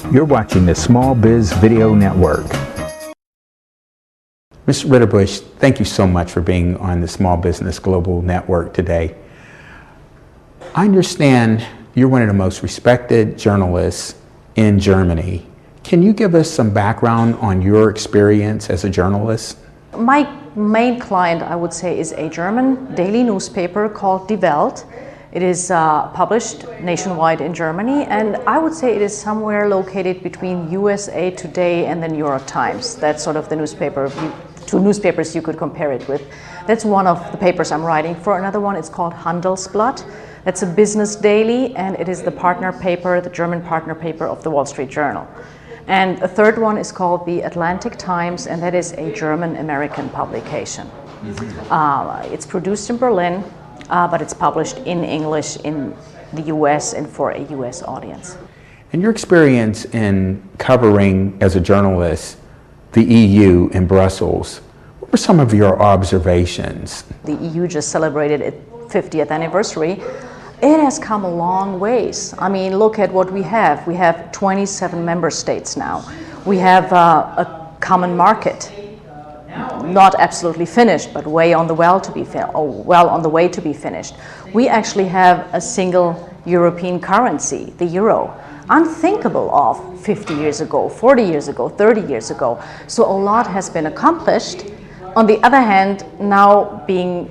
You're watching the Small Biz Video Network. Ms. Ridderbusch, thank you so much for being on the Small Business Global Network today. I understand you're one of the most respected journalists in Germany. Can you give us some background on your experience as a journalist? My main client, I would say, is a German daily newspaper called Die Welt. It is published nationwide in Germany, and I would say it is somewhere located between USA Today and the New York Times. That's sort of the newspaper, two newspapers you could compare it with. That's one of the papers I'm writing for. Another one is called Handelsblatt. That's a business daily, and it is the partner paper, the German partner paper of the Wall Street Journal. And a third one is called the Atlantic Times, and that is a German-American publication. It's produced in Berlin, but it's published in English in the US and for a US audience. And your experience in covering as a journalist the EU in Brussels, what were some of your observations? The EU just celebrated its 50th anniversary. It has come a long ways. I mean, look at what we have. We have 27 member states now. We have a common market. Not absolutely finished, but well on the way to be finished. We actually have a single European currency, the euro, unthinkable of 50 years ago, 40 years ago, 30 years ago. So a lot has been accomplished. On the other hand, now being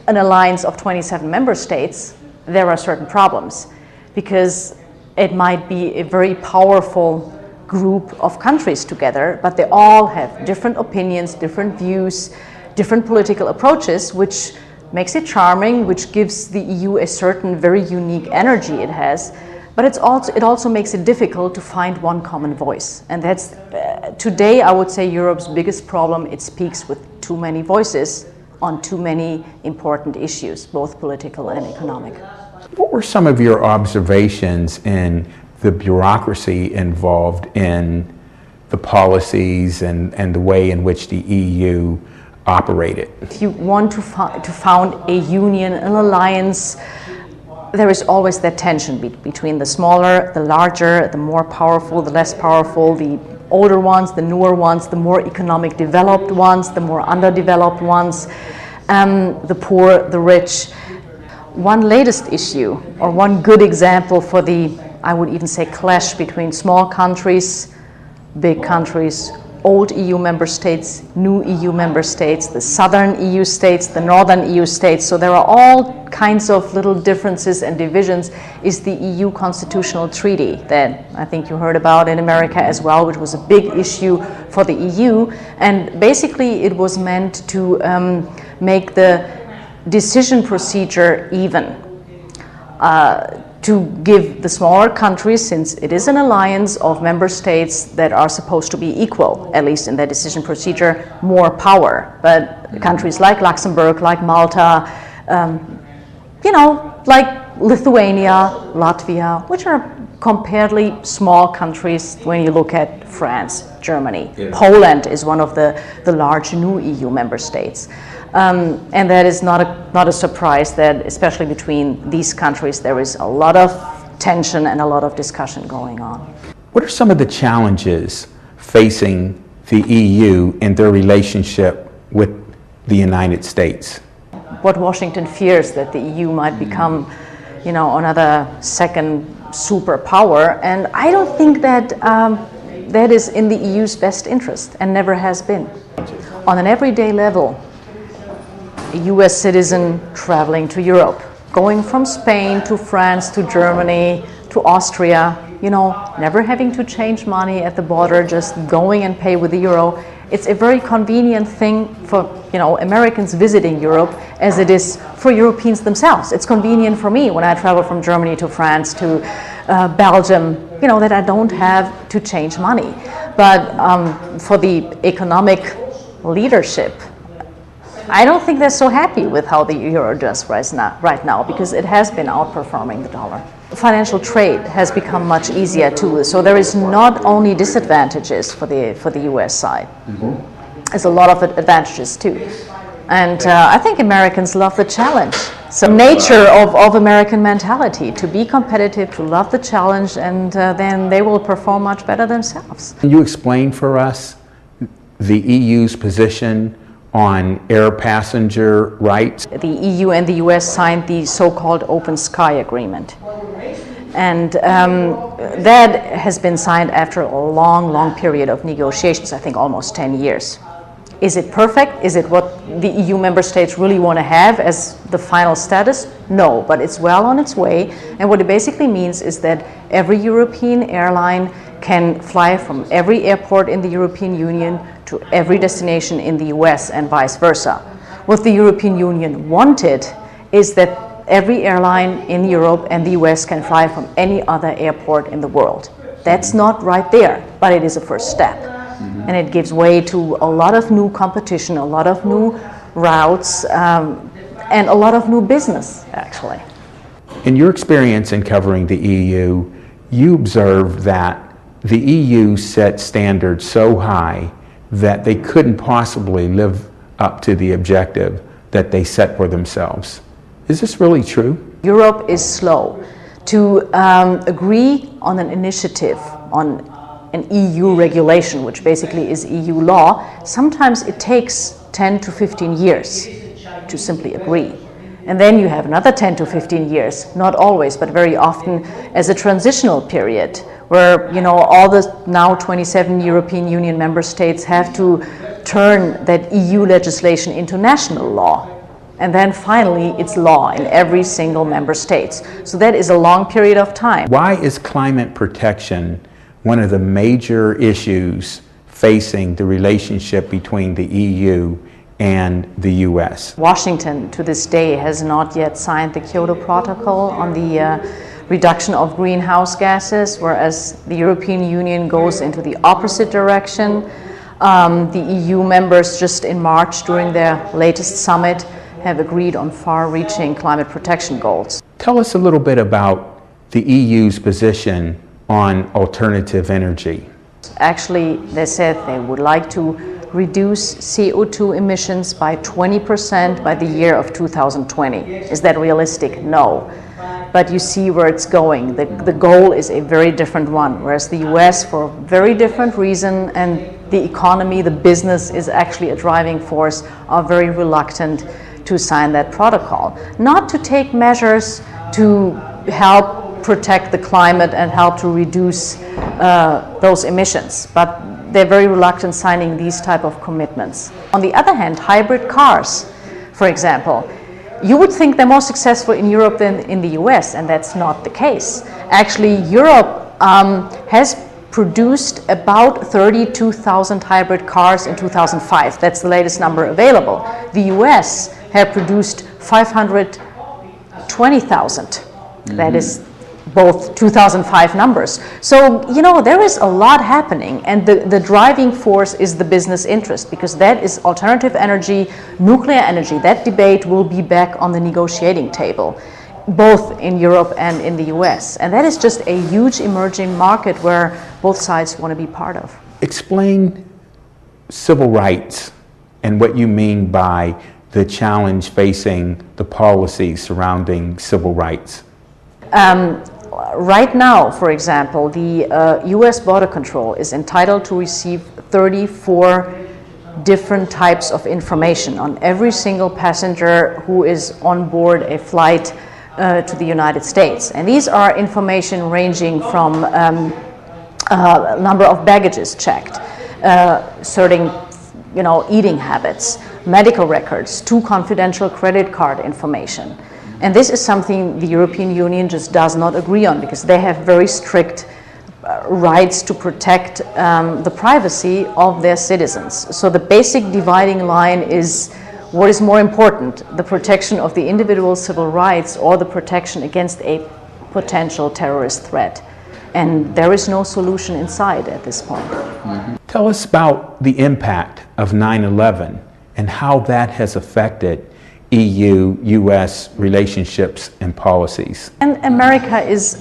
an alliance of 27 member states, there are certain problems because it might be a very powerful group of countries together, but they all have different opinions, different views, different political approaches, which makes it charming, which gives the EU a certain very unique energy it has, but it also makes it difficult to find one common voice. And that's, today I would say, Europe's biggest problem. It speaks with too many voices on too many important issues, both political and economic. What were some of your observations in the bureaucracy involved in the policies and the way in which the EU operated? If you want to found a union, an alliance, there is always that tension between the smaller, the larger, the more powerful, the less powerful, the older ones, the newer ones, the more economic developed ones, the more underdeveloped ones, the poor, the rich. One latest issue, or one good example for the, I would even say, clash between small countries, big countries, old EU member states, new EU member states, the southern EU states, the northern EU states. So there are all kinds of little differences and divisions, is the EU constitutional treaty that I think you heard about in America as well, which was a big issue for the EU. And basically it was meant to make the decision procedure even, to give the smaller countries, since it is an alliance of member states that are supposed to be equal, at least in their decision procedure, more power. But countries like Luxembourg, like Malta, like Lithuania, Latvia, which are comparatively small countries when you look at France, Germany. Yeah. Poland is one of the large new EU member states. And that is not a surprise that, especially between these countries, there is a lot of tension and a lot of discussion going on. What are some of the challenges facing the EU in their relationship with the United States? What Washington fears, that the EU might become, another second superpower, and I don't think that that is in the EU's best interest, and never has been. On an everyday level, a US citizen traveling to Europe, going from Spain to France to Germany to Austria, never having to change money at the border, just going and pay with the euro. It's a very convenient thing for Americans visiting Europe, as it is for Europeans themselves. It's convenient for me when I travel from Germany to France to Belgium, that I don't have to change money. But for the economic leadership, I don't think they're so happy with how the euro does right now, because it has been outperforming the dollar. Financial trade has become much easier too, so there is not only disadvantages for the US side. There's a lot of advantages too. And I think Americans love the challenge. So nature of American mentality, to be competitive, to love the challenge, and then they will perform much better themselves. Can you explain for us the EU's position on air passenger rights? The EU and the US signed the so-called Open Sky Agreement. And that has been signed after a long, long period of negotiations, I think almost 10 years. Is it perfect? Is it what the EU member states really want to have as the final status? No, but it's well on its way. And what it basically means is that every European airline can fly from every airport in the European Union to every destination in the US and vice versa. What the European Union wanted is that every airline in Europe and the US can fly from any other airport in the world. That's not right there, but it is a first step. And it gives way to a lot of new competition, a lot of new routes, and a lot of new business, actually. In your experience in covering the EU, you observed that the EU set standards so high that they couldn't possibly live up to the objective that they set for themselves. Is this really true? Europe is slow to agree on an initiative, on an EU regulation, which basically is EU law. Sometimes it takes 10 to 15 years to simply agree. And then you have another 10 to 15 years, not always, but very often as a transitional period, where all the now 27 European Union member states have to turn that EU legislation into national law. And then finally it's law in every single member state. So that is a long period of time. Why is climate protection one of the major issues facing the relationship between the EU and the US? Washington to this day has not yet signed the Kyoto Protocol on the reduction of greenhouse gases, whereas the European Union goes into the opposite direction. The EU members just in March during their latest summit have agreed on far-reaching climate protection goals. Tell us a little bit about the EU's position on alternative energy. Actually, they said they would like to reduce CO2 emissions by 20% by the year of 2020. Is that realistic? No. But you see where it's going. The goal is a very different one, whereas the US, for a very different reason, and the economy, the business is actually a driving force, are very reluctant to sign that protocol. Not to take measures to help protect the climate and help to reduce those emissions, but they're very reluctant signing these type of commitments. On the other hand, hybrid cars, for example, you would think they're more successful in Europe than in the US, and that's not the case. Actually, Europe has produced about 32,000 hybrid cars in 2005. That's the latest number available. The US have produced 520,000. That is both 2005 numbers. So, there is a lot happening, and the driving force is the business interest, because that is alternative energy, nuclear energy. That debate will be back on the negotiating table, both in Europe and in the US. And that is just a huge emerging market where both sides want to be part of. Explain civil rights and what you mean by the challenge facing the policies surrounding civil rights. Right now, for example, the US Border Control is entitled to receive 34 different types of information on every single passenger who is on board a flight to the United States. And these are information ranging from number of baggages checked, certain eating habits, medical records, to confidential credit card information. And this is something the European Union just does not agree on, because they have very strict rights to protect the privacy of their citizens. So the basic dividing line is, what is more important, the protection of the individual civil rights or the protection against a potential terrorist threat? And there is no solution in sight at this point. Mm-hmm. Tell us about the impact of 9/11 and how that has affected EU-US relationships and policies. And America is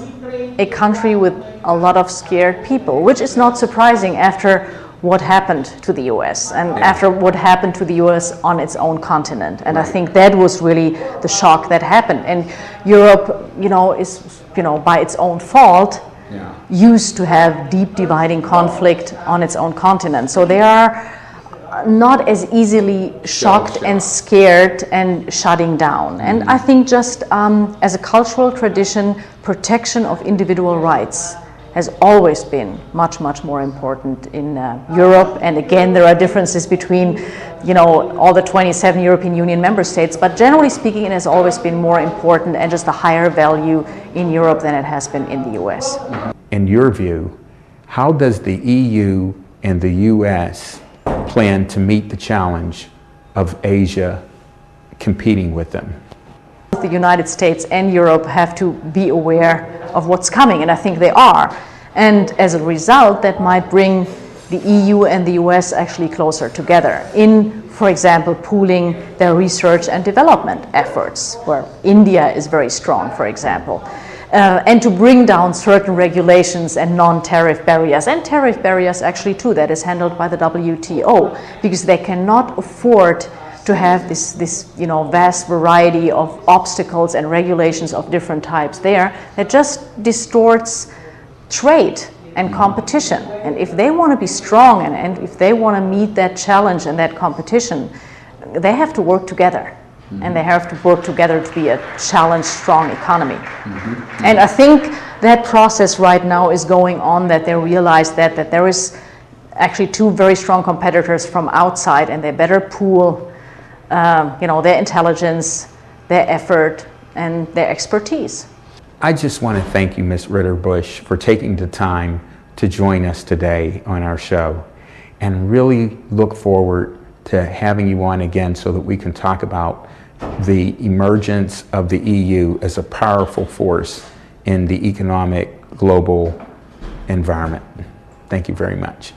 a country with a lot of scared people, which is not surprising after what happened to the US and after what happened to the US on its own continent. And I think that was really the shock that happened. And Europe, is, by its own fault, used to have deep dividing conflict on its own continent. So they are not as easily shocked and scared and shutting down. And I think just as a cultural tradition, protection of individual rights has always been much, much more important in Europe. And again, there are differences between, all the 27 European Union member states, but generally speaking, it has always been more important and just a higher value in Europe than it has been in the US. In your view, how does the EU and the US plan to meet the challenge of Asia competing with them? The United States and Europe have to be aware of what's coming, and I think they are. And as a result, that might bring the EU and the US actually closer together in, for example, pooling their research and development efforts, where India is very strong, for example. And to bring down certain regulations and non-tariff barriers, and tariff barriers actually too, that is handled by the WTO, because they cannot afford to have this vast variety of obstacles and regulations of different types there that just distorts trade and competition. And if they want to be strong and if they want to meet that challenge and that competition, they have to work together. And they have to work together to be a challenged, strong economy. And I think that process right now is going on, that they realize that there is actually two very strong competitors from outside, and they better pool their intelligence, their effort, and their expertise. I just want to thank you, Ms. Ridderbusch, for taking the time to join us today on our show, and really look forward to having you on again so that we can talk about the emergence of the EU as a powerful force in the economic global environment. Thank you very much.